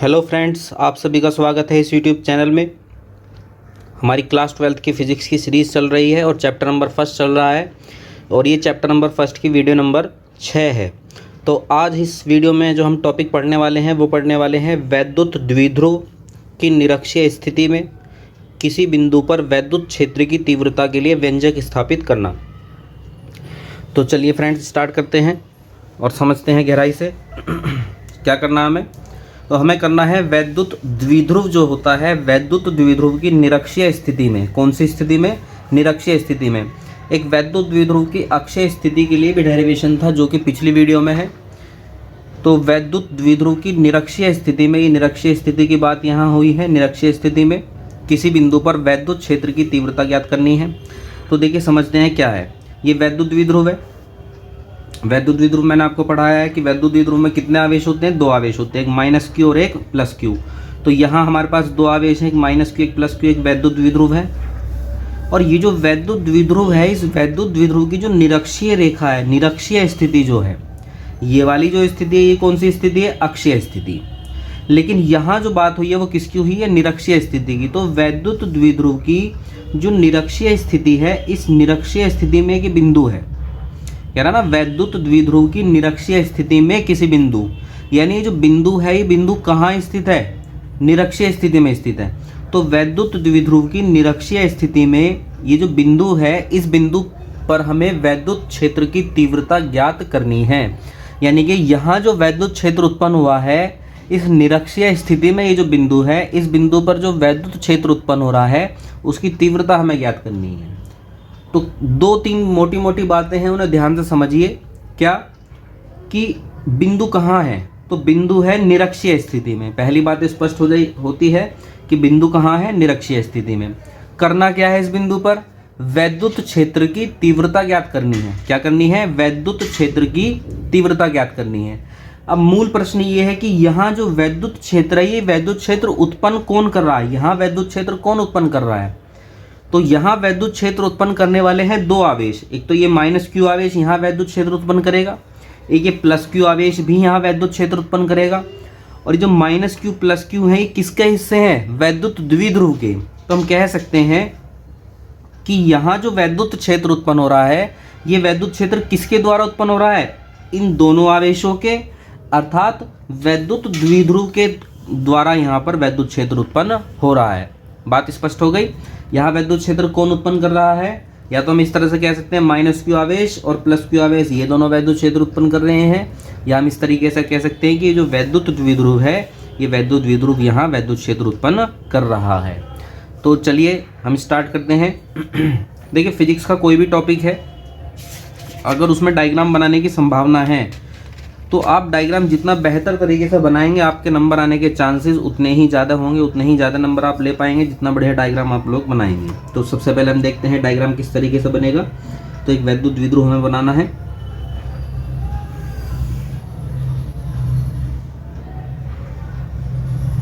Hello friends, आप सभी का स्वागत है इस यूट्यूब चैनल में। हमारी क्लास 12th की फ़िज़िक्स की सीरीज़ चल रही है और चैप्टर नंबर फर्स्ट चल रहा है और ये चैप्टर नंबर फर्स्ट की वीडियो नंबर 6 है। तो आज इस वीडियो में जो हम टॉपिक पढ़ने वाले हैं वो पढ़ने वाले हैं वैद्युत द्विध्रुव की निरक्षीय स्थिति में किसी बिंदु पर वैद्युत क्षेत्र की तीव्रता के लिए व्यंजक स्थापित करना। तो चलिए फ्रेंड्स स्टार्ट करते हैं और समझते हैं गहराई से क्या करना है हमें। तो हमें करना है वैद्युत द्विध्रुव जो होता है, वैद्युत द्विध्रुव की निरक्षीय स्थिति में। कौन सी स्थिति में? निरक्षीय स्थिति में। एक वैद्युत द्विध्रुव की अक्षीय स्थिति के लिए भी डेरिवेशन था जो कि पिछली वीडियो में है। तो वैद्युत द्विध्रुव की निरक्षीय स्थिति में, ये निरक्षीय स्थिति की बात यहाँ हुई है। निरक्षीय स्थिति में किसी बिंदु पर वैद्युत क्षेत्र की तीव्रता ज्ञात करनी है। तो देखिए समझते हैं क्या है। ये वैद्युत द्विध्रुव है। वैद्युत द्विध्रुव मैंने आपको पढ़ाया है कि वैद्युत द्विध्रुव में कितने आवेश होते हैं? 2 आवेश होते हैं, एक माइनस क्यू और एक प्लस क्यू। तो यहाँ हमारे पास 2 आवेश हैं, एक माइनस क्यू एक प्लस क्यू, एक वैद्युत द्विध्रुव है। और ये जो वैद्युत द्विध्रुव है, इस वैद्युत द्विध्रुव की जो निरक्षीय रेखा है, निरक्षीय स्थिति जो है, ये वाली जो स्थिति है, ये कौन सी स्थिति है? अक्षीय स्थिति। लेकिन यहाँ जो बात हुई है वो किसकी हुई है? निरक्षीय स्थिति की। तो वैद्युत द्विध्रुव की जो निरक्षीय स्थिति है, इस निरक्षीय स्थिति में एक बिंदु है, कह रहा ना, वैद्युत द्विध्रुव की निरक्षीय स्थिति में किसी बिंदु, यानी ये जो बिंदु है, ये बिंदु कहाँ स्थित है? निरक्षीय स्थिति में स्थित है। तो वैद्युत द्विध्रुव की निरक्षीय स्थिति में ये जो बिंदु है, इस बिंदु पर हमें वैद्युत क्षेत्र की तीव्रता ज्ञात करनी है। यानी कि यहाँ जो वैद्युत क्षेत्र उत्पन्न हुआ है, इस निरक्षीय स्थिति में ये जो बिंदु है, इस बिंदु पर जो वैद्युत क्षेत्र उत्पन्न हो रहा है उसकी तीव्रता हमें ज्ञात करनी है। तो 2-3 मोटी मोटी बातें हैं, उन्हें ध्यान से समझिए। क्या कि बिंदु कहाँ है? तो बिंदु है निरक्षीय स्थिति में। पहली बात स्पष्ट होती है कि बिंदु कहाँ है? निरक्षीय स्थिति में। करना क्या है? इस बिंदु पर वैद्युत क्षेत्र की तीव्रता ज्ञात करनी है। क्या करनी है? वैद्युत क्षेत्र की तीव्रता ज्ञात करनी है। अब मूल प्रश्न ये है कि यहाँ जो वैद्युत क्षेत्र है, ये वैद्युत क्षेत्र उत्पन्न कौन कर रहा है? यहाँ वैद्युत क्षेत्र कौन उत्पन्न कर रहा है? तो यहाँ वैद्युत क्षेत्र उत्पन्न करने वाले हैं 2 आवेश। एक तो ये माइनस क्यू आवेश यहाँ वैद्युत क्षेत्र उत्पन्न करेगा, एक ये प्लस क्यू आवेश भी यहाँ वैद्युत क्षेत्र उत्पन्न करेगा। और ये जो माइनस क्यू प्लस क्यू है, ये किसके हिस्से हैं? वैद्युत द्विध्रुव के। तो हम कह सकते हैं कि यहाँ जो वैद्युत क्षेत्र उत्पन्न हो रहा है, ये वैद्युत क्षेत्र किसके द्वारा उत्पन्न हो रहा है? इन दोनों आवेशों के, अर्थात वैद्युत द्विध्रुव के द्वारा यहाँ पर वैद्युत क्षेत्र उत्पन्न हो रहा है। बात स्पष्ट हो गई। यहाँ वैद्युत क्षेत्र कौन उत्पन्न कर रहा है? या तो हम इस तरह से कह सकते हैं माइनस क्यू आवेश और प्लस क्यू आवेश, ये दोनों वैद्युत क्षेत्र उत्पन्न कर रहे हैं। या हम इस तरीके से कह सकते हैं कि जो वैद्युत द्विध्रुव है, ये वैद्युत द्विध्रुव यहाँ वैद्युत क्षेत्र उत्पन्न कर रहा है। तो चलिए हम स्टार्ट करते हैं। देखिए फिजिक्स का कोई भी टॉपिक है, अगर उसमें डायग्राम बनाने की संभावना है तो आप डायग्राम जितना बेहतर तरीके से बनाएंगे, आपके नंबर आने के चांसेस उतने ही ज़्यादा होंगे, उतने ही ज़्यादा नंबर आप ले पाएंगे जितना बढ़िया डायग्राम आप लोग बनाएंगे। तो सबसे पहले हम देखते हैं डायग्राम किस तरीके से बनेगा। तो एक वैद्युत द्विध्रुव हमें बनाना है।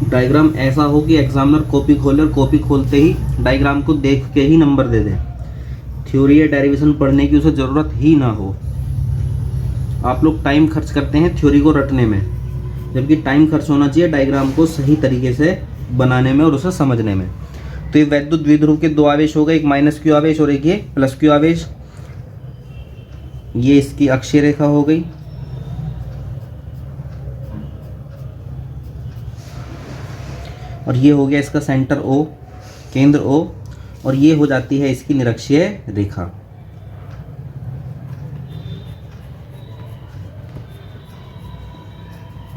डायग्राम ऐसा हो कि एग्जामिनर कॉपी खोले और कॉपी खोलते ही डायग्राम को देख के ही नंबर दे दे। थ्योरी या डेरिवेशन पढ़ने की उसे ज़रूरत ही ना हो। आप लोग टाइम खर्च करते हैं थ्योरी को रटने में, जबकि टाइम खर्च होना चाहिए डायग्राम को सही तरीके से बनाने में और उसे समझने में। तो ये वैद्युत द्विध्रुव के 2 आवेश हो गए, एक माइनस क्यू आवेश और एक ये प्लस क्यू आवेश। ये इसकी अक्षीय रेखा हो गई। और ये हो गया इसका सेंटर O, केंद्र O, और ये हो जाती है इसकी निरक्षीय रेखा।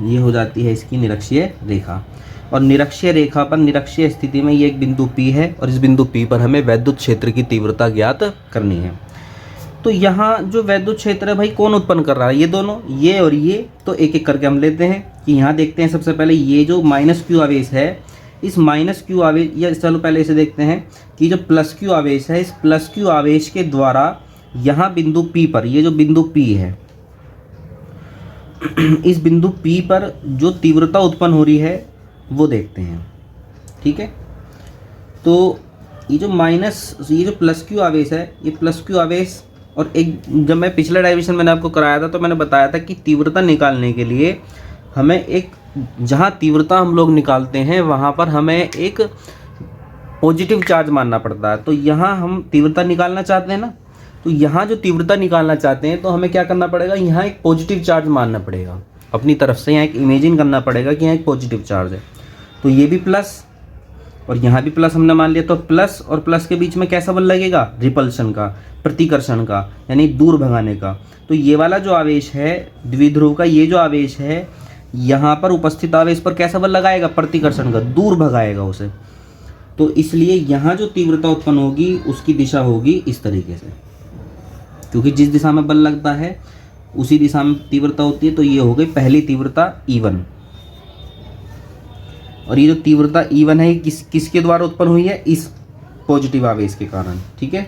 ये हो जाती है इसकी निरक्षीय रेखा। और निरक्षीय रेखा पर, निरक्षीय स्थिति में ये एक बिंदु P है और इस बिंदु P पर हमें वैद्युत क्षेत्र की तीव्रता ज्ञात करनी है। तो यहाँ जो वैद्युत क्षेत्र है भाई, कौन उत्पन्न कर रहा है? ये दोनों, ये और ये। तो एक एक करके हम लेते हैं कि यहाँ देखते हैं। सबसे पहले ये जो माइनस क्यू आवेश है, इस माइनस क्यू आवेश, या चलो पहले इसे देखते हैं कि जो प्लस क्यू आवेश है, इस प्लस क्यू आवेश के द्वारा यहाँ बिंदु P पर, ये जो बिंदु P है, इस बिंदु P पर जो तीव्रता उत्पन्न हो रही है वो देखते हैं। ठीक है। तो ये जो प्लस क्यू आवेश है, ये प्लस क्यू आवेश, और एक जब मैं पिछले डायरेक्शन मैंने आपको कराया था तो मैंने बताया था कि तीव्रता निकालने के लिए हमें एक, जहाँ तीव्रता हम लोग निकालते हैं वहाँ पर हमें एक पॉजिटिव चार्ज मानना पड़ता है। तो यहाँ हम तीव्रता निकालना चाहते हैं ना, तो यहाँ जो तीव्रता निकालना चाहते हैं तो हमें क्या करना पड़ेगा, यहाँ एक पॉजिटिव चार्ज मानना पड़ेगा अपनी तरफ से। यहाँ एक इमेजिन करना पड़ेगा कि यहाँ एक पॉजिटिव चार्ज है, तो ये भी प्लस और यहाँ भी प्लस हमने मान लिया। तो प्लस और प्लस के बीच में कैसा बल लगेगा, रिपल्शन का, प्रतिकर्षण का, यानी दूर भगाने का। तो ये वाला जो आवेश है द्विध्रुव का, ये जो आवेश है यहाँ पर उपस्थित आवेश पर कैसा बल लगाएगा, प्रतिकर्षण का, दूर भगाएगा उसे। तो इसलिए यहाँ जो तीव्रता उत्पन्न होगी उसकी दिशा होगी इस तरीके से, क्योंकि जिस दिशा में बल लगता है उसी दिशा में तीव्रता होती है। तो ये हो गई पहली तीव्रता E1। और ये जो तीव्रता E1 है किसके द्वारा उत्पन्न हुई है, इस पॉजिटिव आवेश के कारण। ठीक है,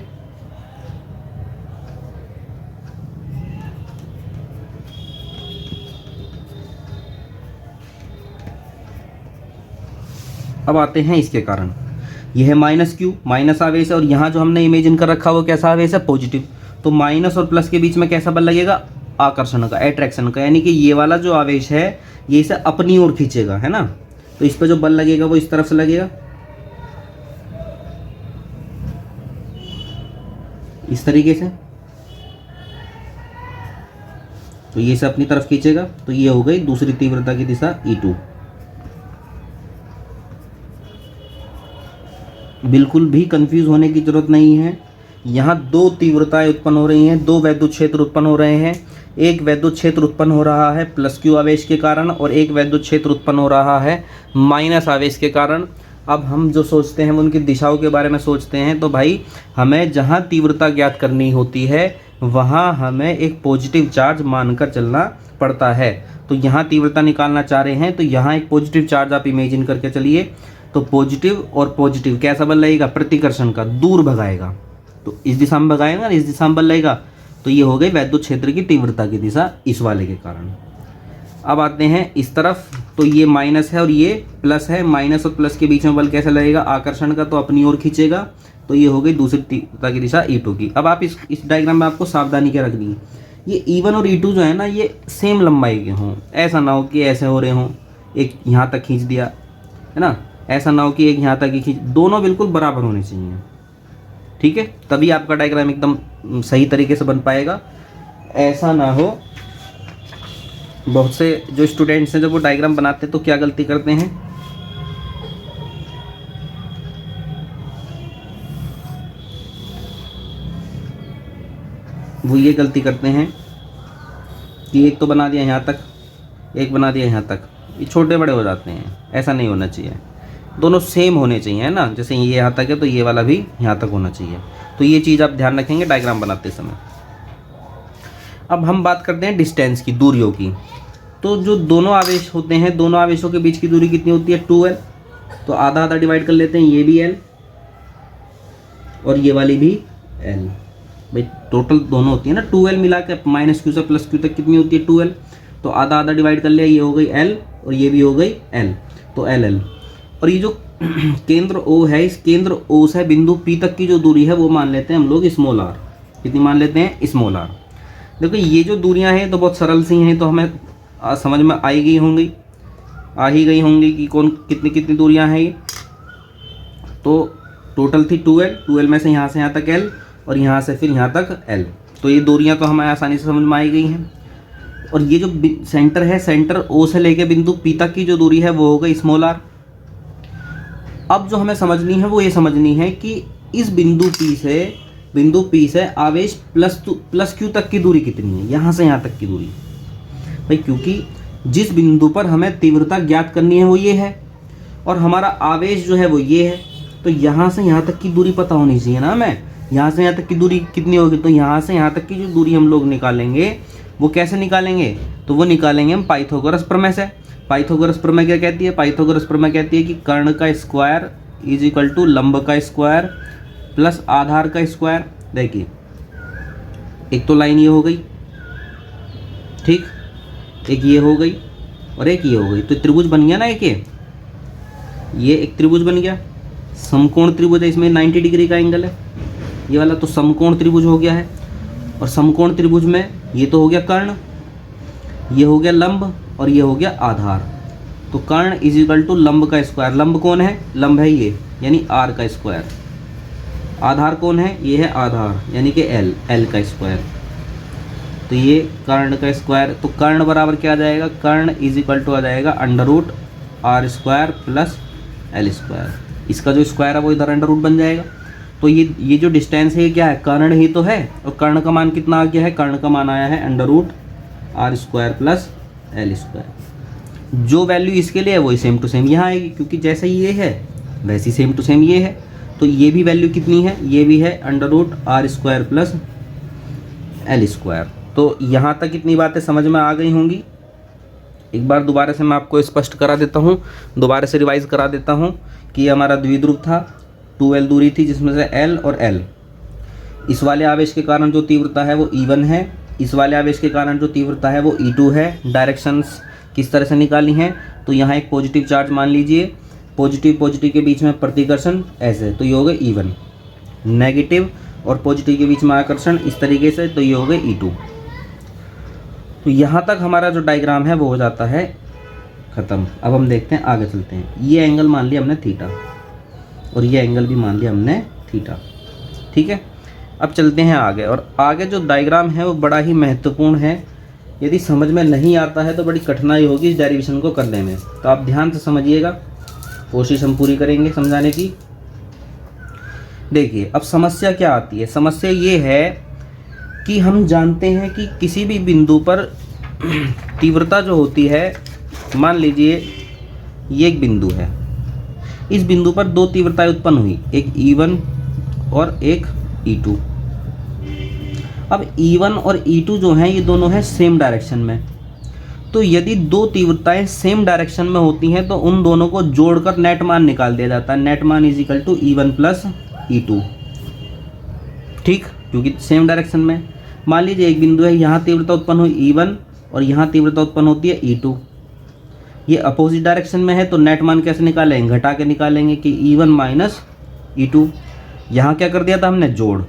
अब आते हैं इसके कारण। यह है माइनस क्यू, माइनस आवेश है, और यहाँ जो हमने इमेजिन कर रखा वो कैसा आवेश है, पॉजिटिव। तो माइनस और प्लस के बीच में कैसा बल लगेगा, आकर्षण का, एट्रैक्शन का, यानी कि ये वाला जो आवेश है ये इसे अपनी ओर खींचेगा, है ना। तो इस पर जो बल लगेगा वो इस तरफ से लगेगा, इस तरीके से। तो ये इसे अपनी तरफ खींचेगा। तो ये हो गई दूसरी तीव्रता की दिशा E2। बिल्कुल भी कंफ्यूज होने की जरूरत नहीं है। यहाँ दो तीव्रताएं उत्पन्न हो रही हैं, दो वैद्युत क्षेत्र उत्पन्न हो रहे हैं। एक वैद्युत क्षेत्र उत्पन्न हो रहा है प्लस क्यू आवेश के कारण, और एक वैद्युत क्षेत्र उत्पन्न हो रहा है माइनस आवेश के कारण। अब हम जो सोचते हैं उनकी दिशाओं के बारे में सोचते हैं। तो भाई हमें जहाँ तीव्रता ज्ञात करनी होती है वहाँ हमें एक पॉजिटिव चार्ज मानकर चलना पड़ता है। तो यहाँ तीव्रता निकालना चाह रहे हैं तो यहाँ एक पॉजिटिव चार्ज आप इमेजिन करके चलिए। तो पॉजिटिव और पॉजिटिव कैसा बल लगेगा, प्रतिकर्षण का, दूर भगाएगा। तो इस दिशा में भगाएगा, इस दिशा में बल लगेगा। तो ये हो गई वैद्युत क्षेत्र की तीव्रता की दिशा इस वाले के कारण। अब आते हैं इस तरफ। तो ये माइनस है और ये प्लस है। माइनस और प्लस के बीच में बल कैसा लगेगा, आकर्षण का, तो अपनी ओर खींचेगा। तो ये हो गई दूसरी तीव्रता की दिशा E2 की। अब आप इस डायग्राम में आपको सावधानी क्या रखनी है, ये E1 और E2 जो है ना ये सेम लंबाई के हों। ऐसा ना हो कि ऐसे हो रहे हों, एक यहाँ तक खींच दिया, है ना। ऐसा ना हो कि एक यहाँ तक ही खींच, दोनों बिल्कुल बराबर होने चाहिए। ठीक है, तभी आपका डायग्राम एकदम सही तरीके से बन पाएगा। ऐसा ना हो, बहुत से जो स्टूडेंट्स हैं जब वो डायग्राम बनाते हैं तो क्या गलती करते हैं, वो ये गलती करते हैं कि एक तो बना दिया यहाँ तक, एक बना दिया यहाँ तक, ये छोटे बड़े हो जाते हैं। ऐसा नहीं होना चाहिए, दोनों सेम होने चाहिए, है ना। जैसे ये यहाँ तक है तो ये वाला भी यहाँ तक होना चाहिए। तो ये चीज़ आप ध्यान रखेंगे डायग्राम बनाते समय। अब हम बात करते हैं डिस्टेंस की, दूरियों की। तो जो दोनों आवेश होते हैं, दोनों आवेशों के बीच की दूरी कितनी होती है, 2L। तो आधा आधा डिवाइड कर लेते हैं, ये भी L और ये वाली भी L। भाई टोटल दोनों होती है ना 2L मिला के, माइनस क्यू से प्लस क्यू तक कितनी होती है, 2L। तो आधा आधा डिवाइड कर लिया, ये हो गई L और ये भी हो गई L, तो LL। और ये जो केंद्र O है, इस केंद्र O से बिंदु P तक की जो दूरी है वो मान लेते हैं हम लोग स्मॉल r। कितनी मान लेते हैं, स्मॉल r। देखो ये जो दूरियां हैं तो बहुत सरल सी हैं, तो हमें समझ में आ ही गई होंगी कि कौन कितनी कितनी दूरियां हैं ये। तो टोटल थी 2L में से यहाँ तक L और यहाँ से फिर यहाँ तक L। तो ये दूरियां तो हमें आसानी से समझ में आ गई हैं। और ये जो सेंटर है, सेंटर O से लेके बिंदु P तक की जो दूरी है वो हो गई स्मॉल r। अब जो हमें समझनी है वो ये समझनी है कि इस बिंदु P से आवेश प्लस Q तक की दूरी कितनी है, यहाँ से यहाँ तक की दूरी। भाई क्योंकि जिस बिंदु पर हमें तीव्रता ज्ञात करनी है वो ये है और हमारा आवेश जो है वो ये है, तो यहाँ से यहाँ तक की दूरी पता होनी चाहिए ना हमें। यहाँ से यहाँ तक की दूरी कितनी होगी, तो यहाँ से यहाँ तक की जो दूरी हम लोग निकालेंगे वो कैसे निकालेंगे, तो वो निकालेंगे हम पाइथागोरस प्रमेय से। पाइथागोरस प्रमेय क्या कहती है, पाइथागोरस प्रमेय कहती है कि कर्ण का स्क्वायर इज इक्वल टू लंब का स्क्वायर प्लस आधार का स्क्वायर। देखिए एक तो लाइन ये हो गई, ठीक, एक ये हो गई और एक ये हो गई, तो त्रिभुज बन गया ना। ये एक त्रिभुज बन गया, समकोण त्रिभुज है, इसमें 90 डिग्री का एंगल है ये वाला, तो समकोण त्रिभुज हो गया है। और समकोण त्रिभुज में ये तो हो गया कर्ण, ये हो गया लंब और ये हो गया आधार। तो कर्ण इज इक्वल टू लंब का स्क्वायर। लंब कौन है? लंब है ये, यानी आर का स्क्वायर। आधार कौन है? ये है आधार, यानी कि एल, एल का स्क्वायर। तो ये कर्ण का स्क्वायर, तो कर्ण बराबर क्या आ जाएगा? कर्ण इज इक्वल टू आ जाएगा under root R square plus L square. इसका जो स्क्वायर है वो इधर अंडर रूट बन जाएगा। तो ये जो डिस्टेंस है ये क्या है? कर्ण ही तो है, और कर्ण का मान कितना आ गया है? कर्ण का मान आया है under root R square plus L square. जो वैल्यू इसके लिए है वही सेम टू सेम यहाँ आएगी, क्योंकि जैसे ये है वैसी सेम टू सेम ये है। तो ये भी वैल्यू कितनी है? ये भी है under root R square plus L square. तो यहाँ तक इतनी बातें समझ में आ गई होंगी। एक बार दोबारा से मैं आपको स्पष्ट करा देता हूँ, दोबारा से रिवाइज करा देता हूँ कि ये हमारा द्विध्रुव था, 2L दूरी थी जिसमें से L और L। इस वाले आवेश के कारण जो तीव्रता है वो E1 है, इस वाले आवेश के कारण जो तीव्रता है वो E2 है। डायरेक्शंस किस तरह से निकाली हैं? तो यहाँ एक पॉजिटिव चार्ज मान लीजिए, पॉजिटिव पॉजिटिव के बीच में प्रतिकर्षण ऐसे, तो ये हो गए E1। नेगेटिव और पॉजिटिव के बीच में आकर्षण इस तरीके से, तो ये हो गए E2। तो यहाँ तक हमारा जो डायग्राम है वो हो जाता है ख़त्म। अब हम देखते हैं, आगे चलते हैं। ये एंगल मान लिया हमने थीटा, और ये एंगल भी मान लिया हमने थीटा, ठीक है। अब चलते हैं आगे, और आगे जो डायग्राम है वो बड़ा ही महत्वपूर्ण है। यदि समझ में नहीं आता है तो बड़ी कठिनाई होगी इस डेरिवेशन को करने में, तो आप ध्यान से समझिएगा, कोशिश हम पूरी करेंगे समझाने की। देखिए अब समस्या क्या आती है? समस्या ये है कि हम जानते हैं कि किसी भी बिंदु पर तीव्रता जो होती है, मान लीजिए ये एक बिंदु है, इस बिंदु पर दो तीव्रताएं उत्पन्न हुई, एक E1 और एक E2। अब E1 और E2 जो हैं ये दोनों हैं सेम डायरेक्शन में। तो यदि दो तीव्रताएं सेम डायरेक्शन में होती हैं तो उन दोनों को जोड़कर नेट मान निकाल दिया जाता है। नेट मान is equal to E1 plus E2, ठीक, क्योंकि सेम डायरेक्शन में। मान लीजिए एक बिंदु है, यहाँ तीव्रता उत्पन्न हुई E1 और यहाँ तीव्रता उत्पन्न होती है E2। ये अपोजिट डायरेक्शन में है, तो नेट मान कैसे निकालेंगे? घटा के निकालेंगे कि E1 माइनस E2। यहाँ क्या कर दिया था हमने? जोड़।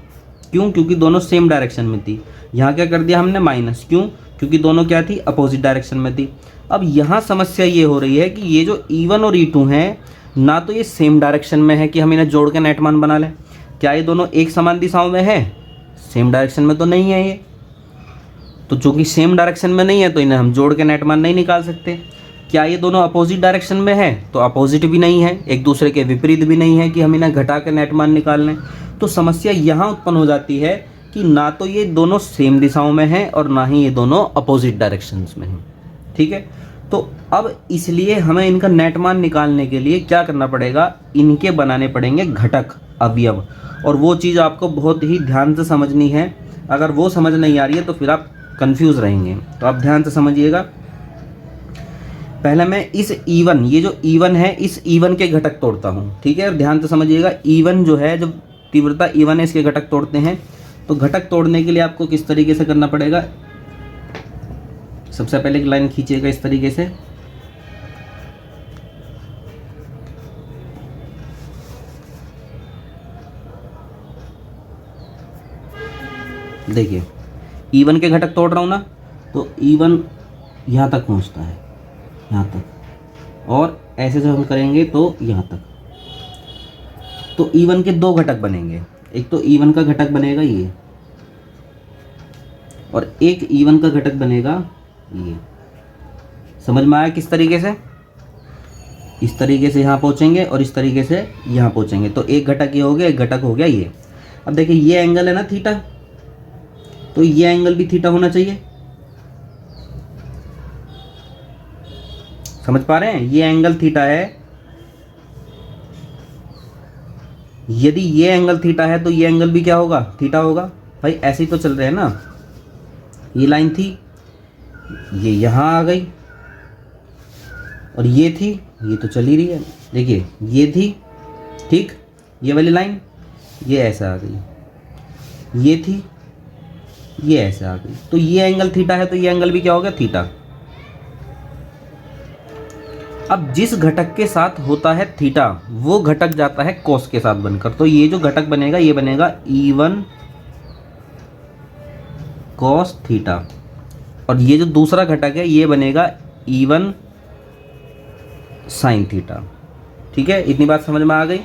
क्यों? क्योंकि दोनों सेम डायरेक्शन में थी। यहाँ क्या कर दिया हमने? माइनस। क्यों? क्योंकि दोनों क्या थी? अपोजिट डायरेक्शन में थी। अब यहाँ समस्या ये हो रही है कि ये जो E1 और E2 हैं, ना तो ये सेम डायरेक्शन में है कि हम इन्हें जोड़ के नेट मान बना लें। क्या ये दोनों एक समान दिशाओं में है? सेम डायरेक्शन में तो नहीं है ये। तो चूंकि सेम डायरेक्शन में नहीं है तो इन्हें हम जोड़ के नेट मान नहीं निकाल सकते। क्या ये दोनों अपोजिट डायरेक्शन में है? तो अपोजिट भी नहीं है, एक दूसरे के विपरीत भी नहीं है कि हम इन्हें घटा के नेट मान निकाल लें। तो समस्या यहाँ उत्पन्न हो जाती है कि ना तो ये दोनों सेम दिशाओं में हैं और ना ही ये दोनों अपोजिट डायरेक्शंस में हैं, ठीक है। तो अब इसलिए हमें इनका नेट मान निकालने के लिए क्या करना पड़ेगा? इनके बनाने पड़ेंगे घटक, अवयव, और वो चीज़ आपको बहुत ही ध्यान से समझनी है। अगर वो समझ नहीं आ रही है तो फिर आप कंफ्यूज रहेंगे। तो आप ध्यान से समझिएगा। पहले मैं इस E1, ये जो E1 है, इस E1 के घटक तोड़ता हूँ, ठीक है। और ध्यान से समझिएगा, E1 जो है, जब तीव्रता E1 है, इसके घटक तोड़ते हैं। तो घटक तोड़ने के लिए आपको किस तरीके से करना पड़ेगा? सबसे पहले एक लाइन खींचिएगा इस तरीके से, देखिए E1 के घटक तोड़ रहा हूँ ना, तो E1 यहाँ तक पहुँचता है, यहाँ तक, और ऐसे जब हम करेंगे तो यहाँ तक। तो E1 के दो घटक बनेंगे, एक तो E1 का घटक बनेगा ये, और एक E1 का घटक बनेगा ये। समझ में आया किस तरीके से? इस तरीके से यहाँ पहुँचेंगे और इस तरीके से यहाँ पहुँचेंगे। तो एक घटक ये हो गया, एक घटक हो गया ये। अब देखिए ये एंगल है ना थीटा, तो ये एंगल भी थीटा होना चाहिए। समझ पा रहे हैं? ये एंगल थीटा है। यदि ये एंगल थीटा है तो ये एंगल भी क्या होगा? थीटा होगा। भाई ऐसे ही तो चल रहे हैं ना। ये लाइन थी, ये यहाँ आ गई, और ये थी, ये तो चल ही रही है। देखिए ये थी, ठीक, ये वाली लाइन, ये ऐसे आ गई, ये थी, ये ऐसे आ गई। तो ये एंगल थीटा है, तो ये एंगल भी क्या हो गया? थीटा। अब जिस घटक के साथ होता है थीटा, वो घटक जाता है कोस के साथ बनकर। तो ये जो घटक बनेगा, ये बनेगा E1 कॉस थीटा, और ये जो दूसरा घटक है ये बनेगा E1 साइन थीटा। ठीक है, इतनी बात समझ में आ गई।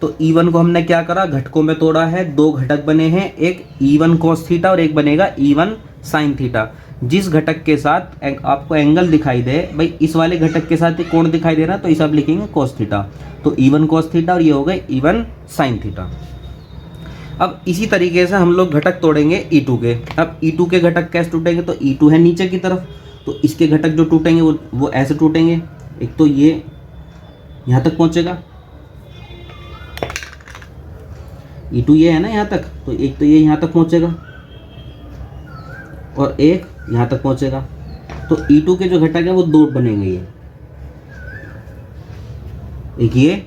तो E1 को हमने क्या करा, घटकों में तोड़ा है, दो घटक बने हैं, एक E1 cos थीटा और एक बनेगा E1 साइन थीटा। जिस घटक के साथ आपको एंगल दिखाई दे, भाई इस वाले घटक के साथ कोण दिखाई दे रहा तो इसे आप लिखेंगे cos थीटा। तो E1 cos थीटा और ये हो गए E1 साइन थीटा। अब इसी तरीके से हम लोग घटक तोड़ेंगे E2 के। अब E2 के घटक कैसे टूटेंगे, तो E2 है नीचे की तरफ, तो इसके घटक जो टूटेंगे वो ऐसे टूटेंगे। एक तो ये यहाँ तक पहुँचेगा, E2 ये है ना यहाँ तक, तो एक तो ये यहाँ तक पहुँचेगा और एक यहाँ तक पहुँचेगा। तो E2 के जो घटक है वो दो बनेंगे, ये एक ये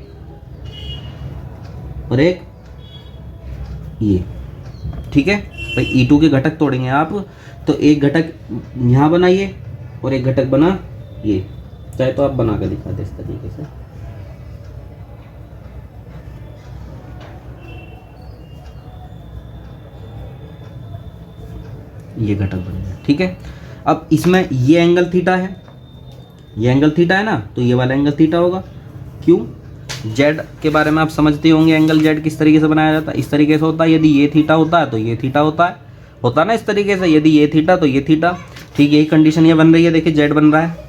और एक ये। ठीक है भाई, E2 के घटक तोड़ेंगे आप, तो एक घटक यहाँ बनाइए और एक घटक बना ये। चाहे तो आप बना कर दिखा दे इस तरीके से। ये घटक बन गया। ठीक है, अब इसमें ये एंगल थीटा है, ये एंगल थीटा है ना, तो ये वाला एंगल थीटा होगा। क्यों, जेड के बारे में आप समझते होंगे, एंगल जेड किस तरीके से बनाया जाता है। इस तरीके से होता है, यदि ये थीटा होता है तो ये थीटा होता है ना इस तरीके से, यदि ये थीटा तो ये थीटा। ठीक, यही कंडीशन ये बन रही है, देखिए जेड बन रहा है,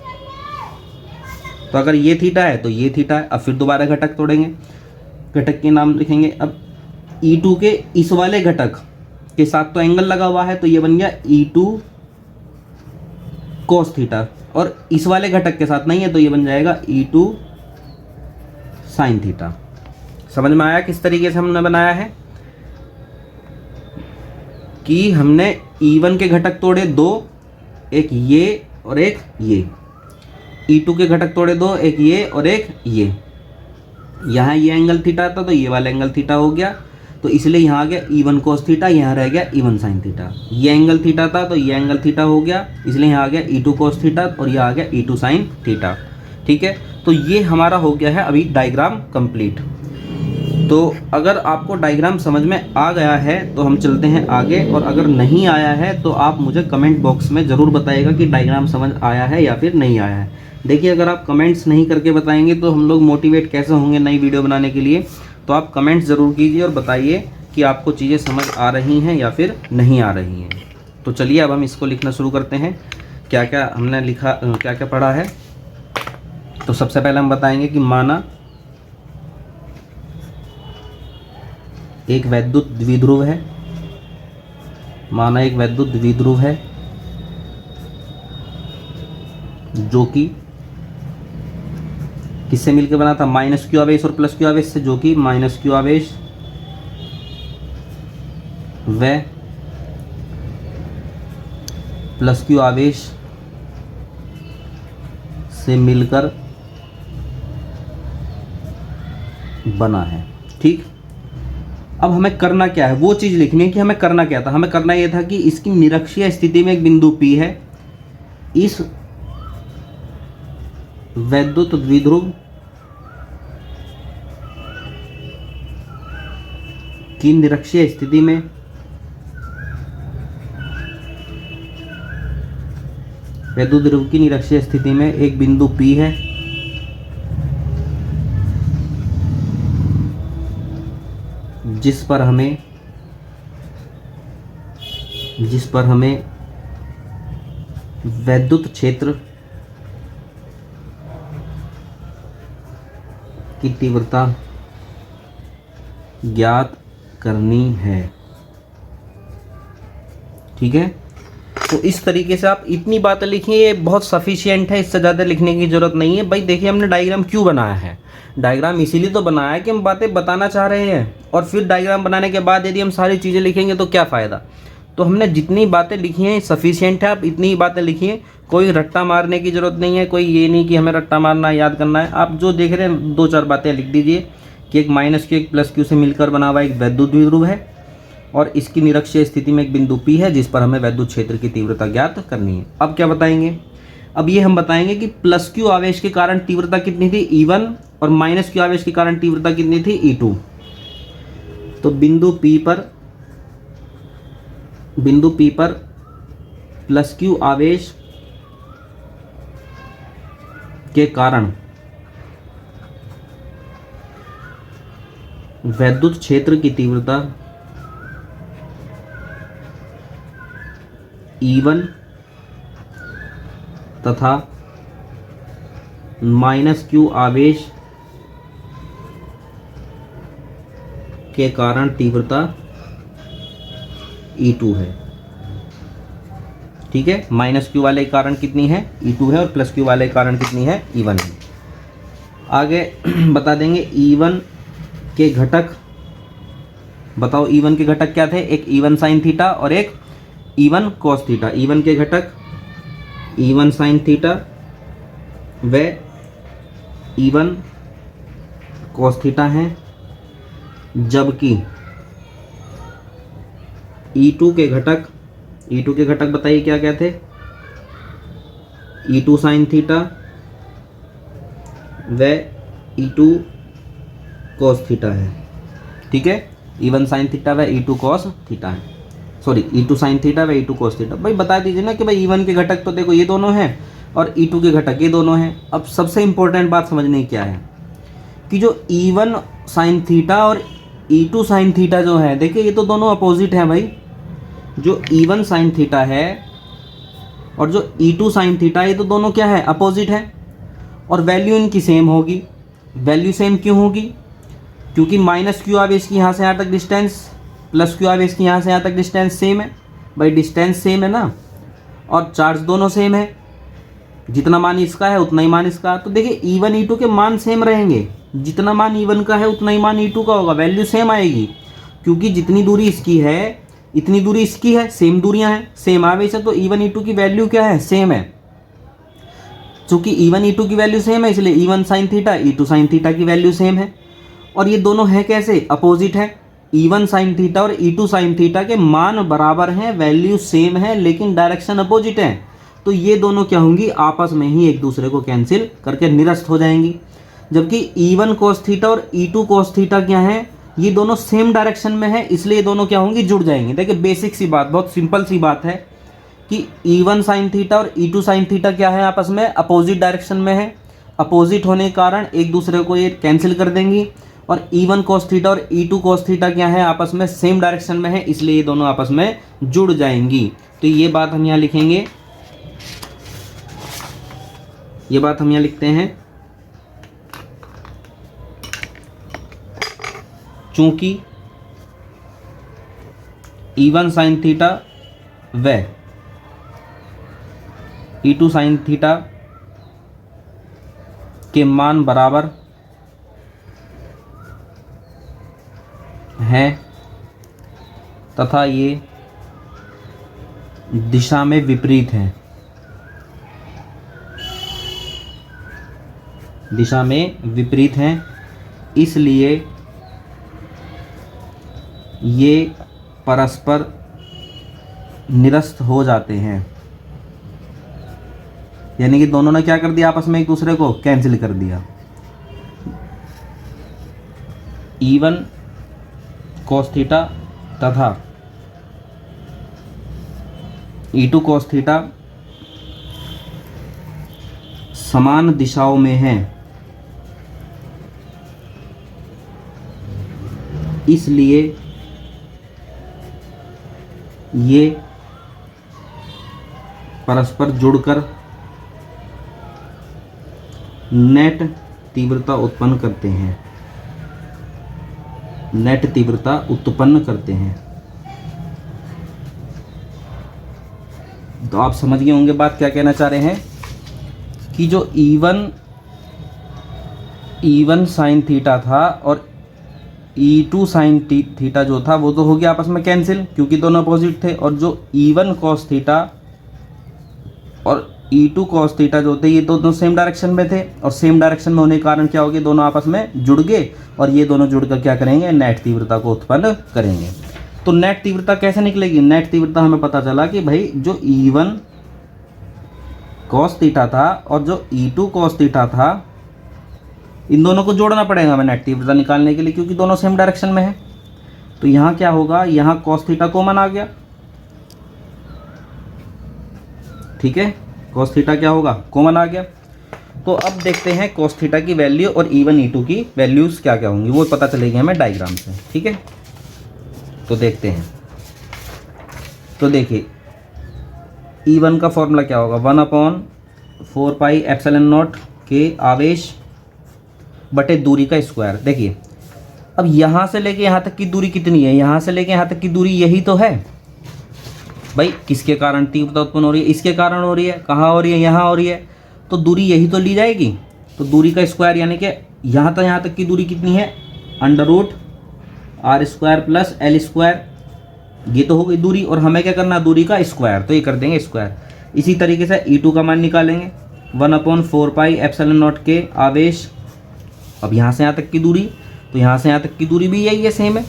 तो अगर ये थीटा है तो ये थीटा है। अब फिर दोबारा घटक तोड़ेंगे, घटक के नाम लिखेंगे। अब E2 के इस वाले घटक के साथ तो एंगल लगा हुआ है, तो ये बन गया E2 cos थीटा, और इस वाले घटक के साथ नहीं है तो ये बन जाएगा E2 साइन थीटा। समझ में आया किस तरीके से हमने बनाया है, कि हमने E1 के घटक तोड़े दो, एक ये और एक ये। E2 के घटक तोड़े दो, एक ये और एक ये। यहाँ ये एंगल थीटा था तो ये वाला एंगल थीटा हो गया, तो इसलिए यहाँ आ गया E1 cos थीटा, यहाँ रह गया E1 साइन थीटा। ये एंगल थीटा था तो ये एंगल थीटा हो गया, इसलिए यहाँ आ गया E2 cos थीटा और ये आ गया E2 साइन थीटा। ठीक है, तो ये हमारा हो गया है अभी डायग्राम कंप्लीट। तो अगर आपको डायग्राम समझ में आ गया है तो हम चलते हैं आगे, और अगर नहीं आया है तो आप मुझे कमेंट बॉक्स में ज़रूर बताइएगा कि डायग्राम समझ आया है या फिर नहीं आया है। देखिए, अगर आप कमेंट्स नहीं करके बताएंगे तो हम लोग मोटिवेट कैसे होंगे नई वीडियो बनाने के लिए। तो आप कमेंट्स ज़रूर कीजिए और बताइए कि आपको चीज़ें समझ आ रही हैं या फिर नहीं आ रही हैं। तो चलिए अब हम इसको लिखना शुरू करते हैं। क्या क्या हमने लिखा, क्या क्या पढ़ा है। तो सबसे पहले हम बताएंगे कि माना एक वैद्युत द्विध्रुव है, माना एक वैद्युत द्विध्रुव है जो कि किससे मिलकर बना था, माइनस क्यू आवेश और प्लस क्यू आवेश से, जो कि माइनस क्यू आवेश व प्लस क्यू आवेश से मिलकर बना है। ठीक, अब हमें करना क्या है, वो चीज़ लिखनी है कि हमें करना क्या था। हमें करना ये था कि इसकी निरक्षीय स्थिति में एक बिंदु P है, इस वैद्युत द्विध्रुव की निरक्षीय स्थिति में वैद्युत द्विध्रुव की निरक्षीय स्थिति में एक बिंदु P है जिस पर हमें वैद्युत क्षेत्र की तीव्रता ज्ञात करनी है। ठीक है, तो इस तरीके से आप इतनी बातें लिखिए, ये बहुत सफिशिएंट है, इससे ज़्यादा लिखने की ज़रूरत नहीं है। भाई देखिए, हमने डायग्राम क्यों बनाया है, डायग्राम इसीलिए तो बनाया है कि हम बातें बताना चाह रहे हैं, और फिर डायग्राम बनाने के बाद यदि हम सारी चीज़ें लिखेंगे तो क्या फ़ायदा। तो हमने जितनी बातें लिखी हैं सफिशिएंट है, आप इतनी ही बातें लिखिए, कोई रट्टा मारने की ज़रूरत नहीं है, कोई ये नहीं कि हमें रट्टा मारना है, याद करना है। आप जो देख रहे हैं दो चार बातें लिख दीजिए कि एक माइनस क्यू एक प्लस क्यू से मिलकर बना हुआ एक वैद्युत द्विध्रुव है, और इसकी निरक्षीय स्थिति में एक बिंदु P है जिस पर हमें वैद्युत क्षेत्र की तीव्रता ज्ञात करनी है। अब क्या बताएंगे, अब ये हम बताएंगे कि प्लस क्यू आवेश के कारण तीव्रता कितनी थी E1, और माइनस क्यू आवेश के कारण तीव्रता कितनी थी E2। तो बिंदु P पर प्लस क्यू आवेश के कारण वैद्युत क्षेत्र की तीव्रता E1 तथा -q आवेश के कारण तीव्रता E2 है। ठीक है, -q वाले के कारण कितनी है? E2 है, और +q वाले के कारण कितनी है? E1 है। आगे बता देंगे E1 के घटक। बताओ E1 के घटक क्या थे? एक E1 साइन थीटा और एक E1 कॉस थीटा। E1 के घटक E1 साइन थीटा व E1 कॉस थीटा हैं, जबकि E2 के घटक बताइए क्या क्या थे? E2 साइन थीटा व E2 कॉस थीटा है। ठीक है, E1 साइन थीटा व E2 कॉस थीटा है। सॉरी, E2 साइन थीटा व E2 कॉस थीटा। भाई बता दीजिए ना कि भाई E1 के घटक तो देखो ये दोनों हैं और E2 के घटक ये दोनों हैं। अब सबसे इंपॉर्टेंट बात समझने की क्या है कि जो E1 साइन थीटा और E2 साइन थीटा जो है, देखिए ये तो दोनों अपोजिट हैं भाई। जो E1 साइन थीटा है और जो E2 साइन थीटा, ये तो दोनों क्या है? अपोजिट है, और वैल्यू इनकी सेम होगी। वैल्यू सेम क्यों होगी? क्योंकि -q आवेश की यहाँ से यहाँ तक डिस्टेंस +q आवेश की यहाँ से यहाँ तक डिस्टेंस सेम है। भाई डिस्टेंस सेम है ना, और चार्ज दोनों सेम है। जितना मान इसका है उतना ही मान इसका। तो देखिए E1 E2 के मान सेम रहेंगे। जितना मान E1 का है उतना ही मान E2 का होगा। वैल्यू सेम आएगी, क्योंकि जितनी दूरी इसकी है इतनी दूरी इसकी है। सेम दूरियां हैं, सेम आवेश है, तो E1 E2 की वैल्यू क्या है? सेम है। चूंकि E1 E2 की वैल्यू सेम है, इसलिए E1 sine theta E2 sine theta की वैल्यू सेम है। और ये दोनों है कैसे? अपोजिट है। E1 साइन थीटा और E2 साइन थीटा के मान बराबर हैं, वैल्यू सेम है, लेकिन डायरेक्शन अपोजिट है। तो ये दोनों क्या होंगी? आपस में ही एक दूसरे को कैंसिल करके निरस्त हो जाएंगी। जबकि E1 cos थीटा और E2 cos थीटा क्या है? ये दोनों सेम डायरेक्शन में है, इसलिए ये दोनों क्या होंगी? जुड़ जाएंगे। देखिए बेसिक सी बात, बहुत सिंपल सी बात है कि E1 साइन थीटा और E2 साइन थीटा क्या है? आपस में अपोजिट डायरेक्शन में है। अपोजिट होने के कारण एक दूसरे को ये कैंसिल कर देंगी। और E1 cos थीटा और E2 cos थीटा क्या है? आपस में सेम डायरेक्शन में है, इसलिए ये दोनों आपस में जुड़ जाएंगी। तो ये बात हम यहाँ लिखेंगे, ये बात हम यहाँ लिखते हैं, चूंकि E1 साइन थीटा व E2 साइन थीटा के मान बराबर हैं तथा ये दिशा में विपरीत हैं। दिशा में विपरीत हैं, इसलिए ये परस्पर निरस्त हो जाते हैं। यानी कि दोनों ने क्या कर दिया? आपस में एक दूसरे को कैंसिल कर दिया। E1 cos थीटा तथा E2 cos थीटा समान दिशाओं में हैं, इसलिए ये परस्पर जुड़कर नेट तीव्रता उत्पन्न करते हैं। नेट तीव्रता उत्पन्न करते हैं। तो आप समझ गए होंगे बात क्या कहना चाह रहे हैं कि जो E1 साइन थीटा था और E2 साइन थीटा जो था वो तो हो गया आपस में कैंसिल, क्योंकि दोनों अपोजिट थे। और जो E1 cos थीटा और E2 cos थीटा जो थे ये दोनों सेम डायरेक्शन में थे, और सेम डायरेक्शन में होने के कारण क्या हो गया? दोनों आपस में जुड़ गए, और ये दोनों जुड़कर क्या करेंगे? नेट तीव्रता को उत्पन्न करेंगे। तो नेट तीव्रता कैसे निकलेगी? नेट तीव्रता हमें पता चला कि भाई जो E1 cos थीटा था और जो E2 cos थीटा था, इन दोनों को जोड़ना पड़ेगा हमें नेट तीव्रता निकालने के लिए, क्योंकि दोनों सेम डायरेक्शन में है। तो यहाँ क्या होगा? यहाँ cos थीटा कॉमन आ गया। ठीक है, cos थीटा क्या होगा? कॉमन आ गया। तो अब देखते हैं cos थीटा की वैल्यू और E1 E2 की वैल्यूज़ क्या क्या होंगी, वो पता चलेगी हमें डायग्राम से। ठीक है, तो देखते हैं। तो देखिए E1 का फॉर्मूला क्या होगा, 1/4πε0 के आवेश बटे दूरी का स्क्वायर। देखिए अब यहाँ से लेके यहाँ तक की दूरी कितनी है, यहाँ से लेके यहाँ तक की दूरी यही तो है भाई। किसके कारण तीव्रता उत्पन्न हो रही है, इसके कारण हो रही है। कहाँ हो रही है, यहाँ हो रही है, तो दूरी यही तो ली जाएगी। तो दूरी का स्क्वायर यानी कि यहाँ तक की दूरी कितनी है, √r² प्लस L²। ये तो हो गई दूरी, और हमें क्या करना है, दूरी का स्क्वायर, तो ये कर देंगे स्क्वायर। इसी तरीके से E2 का मान निकालेंगे, 1/4πε0 के आवेश। अब यहाँ से यहाँ तक की दूरी, तो यहाँ से यहाँ तक की दूरी भी यही है, सेम है,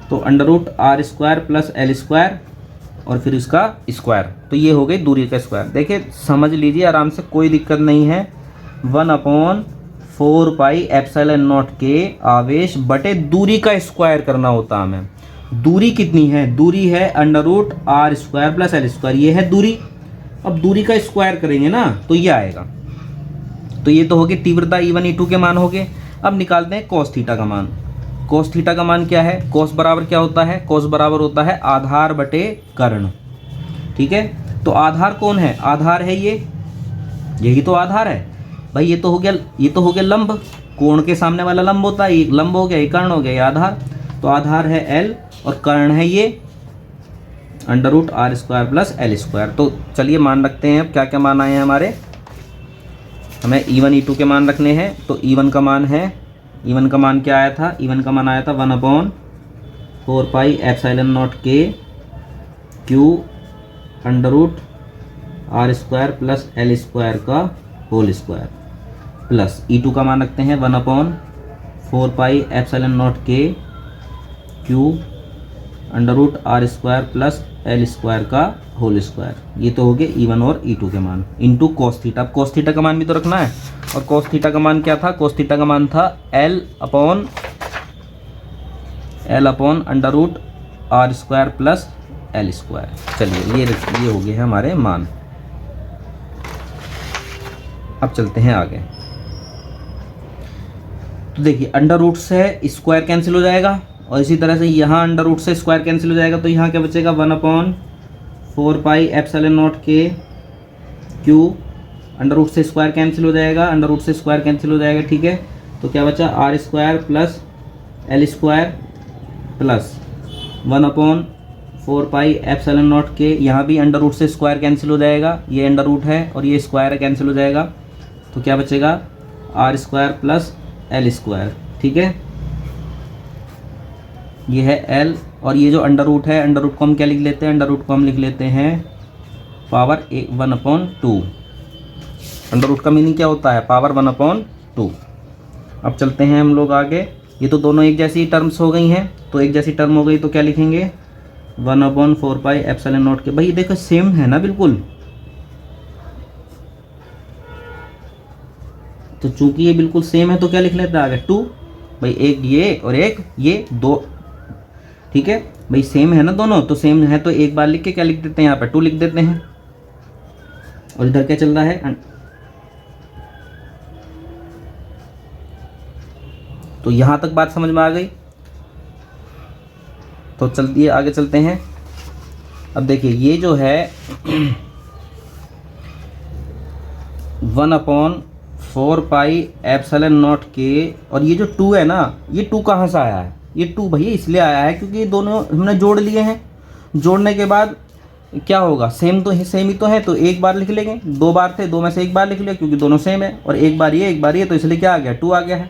तो √r² प्लस L² और फिर इसका स्क्वायर। तो ये हो गई दूरी का स्क्वायर। देखिए समझ लीजिए आराम से, कोई दिक्कत नहीं है। 1/4πε0 के आवेश बटे दूरी का स्क्वायर करना होता है हमें। दूरी कितनी है, दूरी है √r² प्लस L², ये है दूरी। अब दूरी का स्क्वायर करेंगे ना तो ये आएगा। तो ये तो हो गए तीव्रता E1 E2 के मान हो गए। अब निकालते हैं cos थीटा का मान। cos थीटा का मान क्या है, cos बराबर क्या होता है, cos बराबर होता है आधार बटे कर्ण। ठीक है, तो आधार कौन है, आधार है ये, यही तो आधार है भाई। ये तो हो गया लंब, कोण के सामने वाला लंब होता है, ये लंब हो गया, ये कर्ण हो गया, ये आधार। तो आधार है L और कर्ण है ये √r² प्लस L²। तो चलिए मान रखते हैं। अब क्या क्या मान आए हैं हमारे, हमें E1 E2 के मान रखने हैं। तो E1 का मान है, E1 का मान क्या आया था, E1 का मान आया था 1/4πε0 के Q √r² प्लस L² का होल स्क्वायर, प्लस E2 का मान रखते हैं 1/4πε0 के Q √r² प्लस L² का होल स्क्वायर। ये तो हो गए E1 और E2 के मान, इंटू cos थीटा। अब cos थीटा का मान भी तो रखना है, और cos थीटा का मान क्या था, cos थीटा का मान था L upon √r² plus L²। चलिए ये हो गए हैं हमारे मान। अब चलते हैं आगे। तो देखिए अंडर रूट से स्क्वायर कैंसिल हो जाएगा, और इसी तरह से यहाँ अंडर रूट से स्क्वायर कैंसिल हो जाएगा। तो यहाँ क्या बचेगा, 1/4πε0 के Q, अंडर रूट से स्क्वायर कैंसिल हो जाएगा, अंडर रूट से स्क्वायर कैंसिल हो जाएगा। ठीक है, तो क्या बचा, r² प्लस L² प्लस 1/4πε0 के, यहाँ भी अंडर रूट से स्क्वायर कैंसिल हो जाएगा, ये अंडर रूट है और ये स्क्वायर कैंसिल हो जाएगा। तो क्या बचेगा, r² प्लस L²। ठीक है, ये है L, और ये जो अंडर रूट है, अंडर रूट को हम क्या लिख लेते हैं, अंडर रूट को हम लिख लेते हैं पावर 1/2। अंडर रूट का मीनिंग क्या होता है, पावर 1/2। अब चलते हैं हम लोग आगे। ये तो दोनों एक जैसी टर्म्स हो गई हैं, तो एक जैसी टर्म हो गई तो क्या लिखेंगे, 1/4πε0 के, भाई देखो सेम है ना बिल्कुल। तो चूंकि ये बिल्कुल सेम है तो क्या लिख लेते हैं आगे, 2 भाई, एक ये और एक ये, दो। ठीक है भाई, सेम है ना दोनों, तो सेम है तो एक बार लिख के क्या लिख देते हैं, यहाँ पे 2 लिख देते हैं। और इधर क्या चल रहा है, तो यहाँ तक बात समझ में आ गई। तो चलती है आगे, चलते हैं। अब देखिए ये जो है 1/4πε0 के, और ये जो 2 है ना, ये 2 कहाँ से आया है, ये 2 भैया इसलिए आया है क्योंकि ये दोनों हमने जोड़ लिए हैं। जोड़ने के बाद क्या होगा, सेम ही तो है, तो एक बार लिख लेंगे। 2 बार थे, 2 में से एक बार लिख लिया क्योंकि दोनों सेम है, और एक बार ये, तो इसलिए क्या आ गया, 2 आ गया है।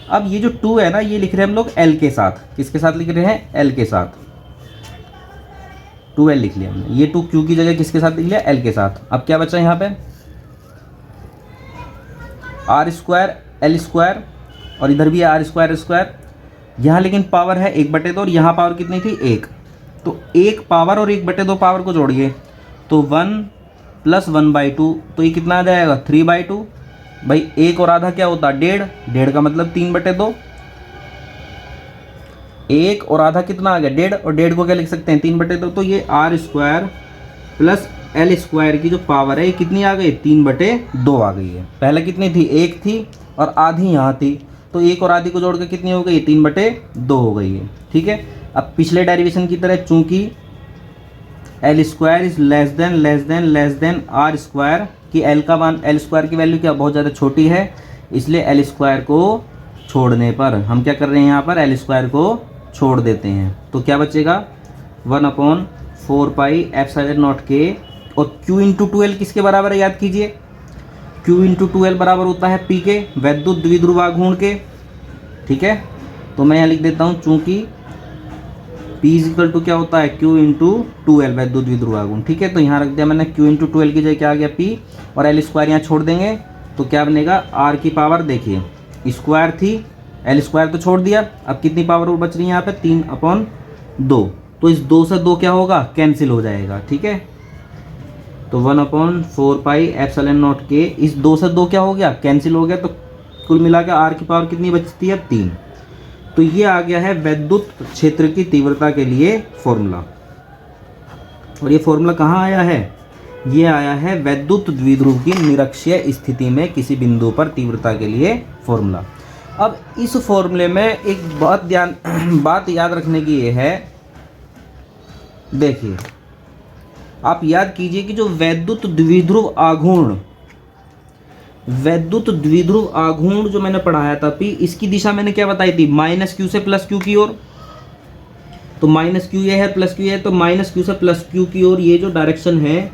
अब ये जो 2 है ना, ये लिख रहे हैं हम लोग L के साथ। किसके साथ लिख रहे हैं, L के साथ। 2L लिख लिया हमने, ये 2 Q की जगह किसके साथ लिख लिया, L के साथ। अब क्या बचा यहाँ पे, r² L², और इधर भी r² L²। यहाँ लेकिन पावर है 1/2, और यहाँ पावर कितनी थी, 1। तो 1 पावर और 1/2 पावर को जोड़िए तो 1 + 1/2, तो ये कितना आ जाएगा, 3/2। भाई 1 और आधा क्या होता है, 1.5 का मतलब 3/2। 1 और आधा कितना आ गया, 1.5, और 1.5 को क्या लिख सकते हैं, 3/2। तो ये r² + एल स्क्वायर की जो पावर है ये कितनी आ गई, 3/2 आ गई है। पहले कितनी थी, 1 थी और आधी यहाँ थी, तो 1 और आधी को जोड़ के कितनी हो गई, 3/2 हो गई है। ठीक है, अब पिछले डेरिवेशन की तरह चूंकि L square is less than R square की एल स्क्वायर की वैल्यू क्या बहुत ज़्यादा छोटी है, इसलिए एल स्क्वायर को छोड़ने पर हम क्या कर रहे हैं, यहाँ पर एल स्क्वायर को छोड़ देते हैं, तो क्या बचेगा 1/4 पाई एप्सिलॉन नॉट के। और Q इंटू 2L किसके बराबर है, याद कीजिए, Q इंटू 2L बराबर होता है P के, वैद्युत द्विध्रुव आघूर्ण के। ठीक है, तो मैं यहाँ लिख देता हूँ चूंकि P इक्वल टू क्या होता है, Q इंटू 2L वैद्युत द्विध्रुव आघूर्ण। ठीक है, तो यहाँ रख दिया मैंने Q इंटू 2L की जगह क्या आ गया P, और एल स्क्वायर यहाँ छोड़ देंगे तो क्या बनेगा, R की पावर देखिए स्क्वायर थी, एल स्क्वायर तो छोड़ दिया, अब कितनी पावर और बच रही है यहाँ पे, 3/2। तो इस 2 से 2 क्या होगा, कैंसिल हो जाएगा। ठीक है, तो 1/4 पाई एप्सिलॉन नॉट के, इस 2 से 2 क्या हो गया, कैंसिल हो गया, तो कुल मिला के आर की पावर कितनी बचती है, 3। तो ये आ गया है वैद्युत क्षेत्र की तीव्रता के लिए फॉर्मूला। और ये फॉर्मूला कहाँ आया है, ये आया है वैद्युत द्विध्रुव की निरक्षीय स्थिति में किसी बिंदु पर तीव्रता के लिए फॉर्मूला। अब इस फॉर्मूले में एक बात याद रखने की ये है, देखिए आप याद कीजिए कि जो वैद्युत द्विध्रुव आघूर्ण जो मैंने पढ़ाया था P, इसकी दिशा मैंने क्या बताई थी, -Q से +Q की ओर। तो -Q ये है, +Q ये है, तो -Q से +Q की ओर ये जो डायरेक्शन है,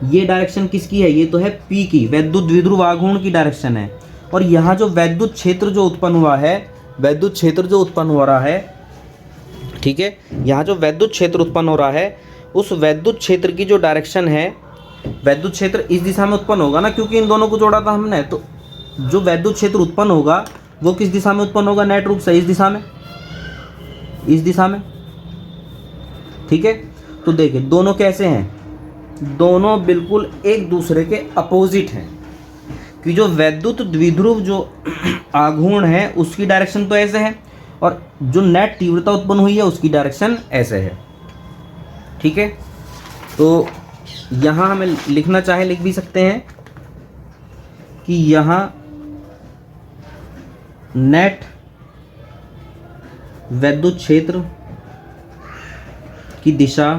ये डायरेक्शन किसकी है, ये तो है P की, वैद्युत द्विध्रुव आघूर्ण की डायरेक्शन है। और यहाँ जो वैद्युत क्षेत्र जो उत्पन्न हुआ है, वैद्युत क्षेत्र जो उत्पन्न हो रहा है, ठीक है, यहाँ जो वैद्युत क्षेत्र उत्पन्न हो रहा है, उस वैद्युत क्षेत्र की जो डायरेक्शन है, वैद्युत क्षेत्र इस दिशा में उत्पन्न होगा ना, क्योंकि इन दोनों को जोड़ा था हमने, तो जो वैद्युत क्षेत्र उत्पन्न होगा वो किस दिशा में उत्पन्न होगा, नेट रूप से इस दिशा में, इस दिशा में। ठीक है, तो देखिए दोनों कैसे हैं, दोनों बिल्कुल एक दूसरे के अपोजिट हैं, कि जो वैद्युत द्विध्रुव जो आघूर्ण है उसकी डायरेक्शन तो ऐसे है, और जो नेट तीव्रता उत्पन्न हुई है उसकी डायरेक्शन ऐसे है। ठीक है, तो यहाँ हमें लिखना चाहे लिख भी सकते हैं कि यहाँ नेट वैद्युत क्षेत्र की दिशा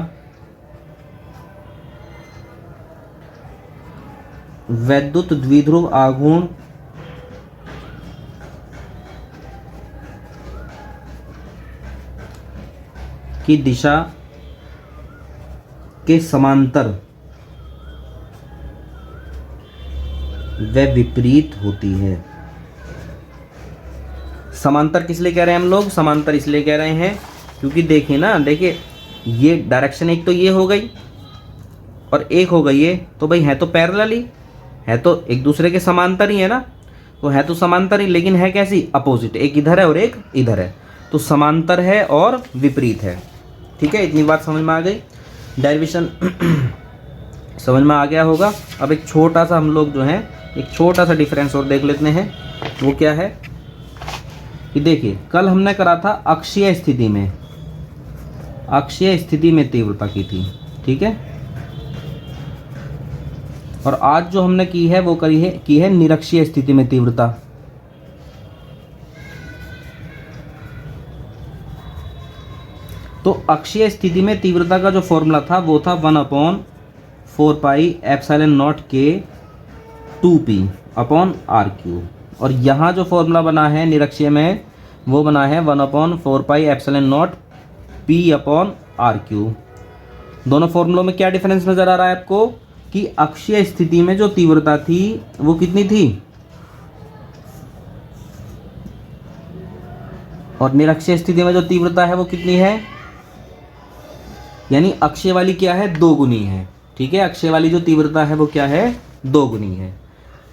वैद्युत द्विध्रुव आघूर्ण की दिशा के समांतर व विपरीत होती है। समांतर किस लिए कह रहे हैं हम लोग, समांतर इसलिए कह रहे हैं क्योंकि देखिए ना, देखिए ये डायरेक्शन एक तो ये हो गई और एक हो गई ये, तो भाई है तो पैरेलल ही, है तो एक दूसरे के समांतर ही है ना, तो है तो समांतर ही, लेकिन है कैसी, अपोजिट, एक इधर है और एक इधर है, तो समांतर है और विपरीत है। ठीक है, इतनी बात समझ में आ गई, डेरिवेशन समझ में आ गया होगा। अब एक छोटा सा हम लोग जो है एक छोटा सा डिफरेंस और देख लेते हैं, वो क्या है कि देखिए कल हमने करा था अक्षीय स्थिति में, अक्षीय स्थिति में तीव्रता की थी। ठीक है, और आज जो हमने की है वो की है निरक्षीय स्थिति में तीव्रता। तो अक्षीय स्थिति में तीव्रता का जो फॉर्मूला था वो था 1/4 पाई एप्सिलॉन नॉट के 2p अपॉन r3, और यहाँ जो फॉर्मूला बना है निरक्षीय में वो बना है 1/4 pi epsilon not p upon r3। दोनों फॉर्मूलों में क्या डिफरेंस नज़र आ रहा है आपको कि अक्षीय स्थिति में जो तीव्रता थी वो कितनी थी, और निरक्षीय स्थिति में जो तीव्रता है वो कितनी है, यानी अक्षीय वाली क्या है, 2 गुनी है। ठीक है, अक्षय वाली जो तीव्रता है वो क्या है, 2 गुनी है।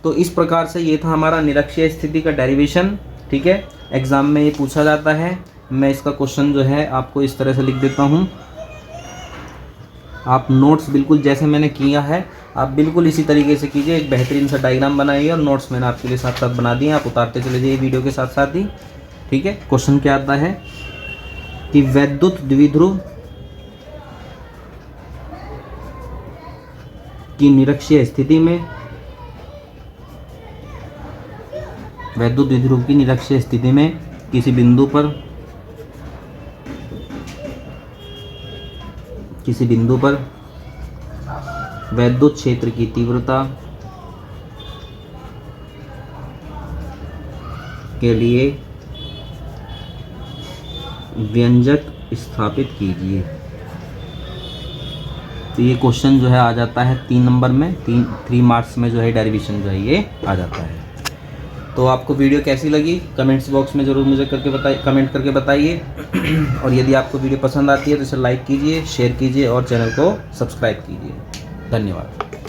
तो इस प्रकार से ये था हमारा निरक्षीय स्थिति का डेरिवेशन। ठीक है, एग्जाम में ये पूछा जाता है, मैं इसका क्वेश्चन जो है आपको इस तरह से लिख देता हूँ। आप नोट्स बिल्कुल जैसे मैंने किया है आप बिल्कुल इसी तरीके से कीजिए, एक बेहतरीन सा डायग्राम बनाइए, और नोट्स मैंने आपके लिए साथ साथ बना दिए, आप उतारते चले जाइए वीडियो के साथ साथ ही। ठीक है, क्वेश्चन क्या आता है कि वैद्युत द्विध्रुव की निरक्षीय स्थिति में, वैद्युत द्विध्रुव की निरक्षीय स्थिति में किसी बिंदु पर वैद्युत क्षेत्र की तीव्रता के लिए व्यंजक स्थापित कीजिए। तो ये क्वेश्चन जो है आ जाता है 3 नंबर में, 3 मार्क्स में जो है डेरिवेशन जो है ये आ जाता है। तो आपको वीडियो कैसी लगी कमेंट्स बॉक्स में ज़रूर मुझे कमेंट करके बताइए। और यदि आपको वीडियो पसंद आती है तो इसे लाइक कीजिए, शेयर कीजिए और चैनल को सब्सक्राइब कीजिए। धन्यवाद।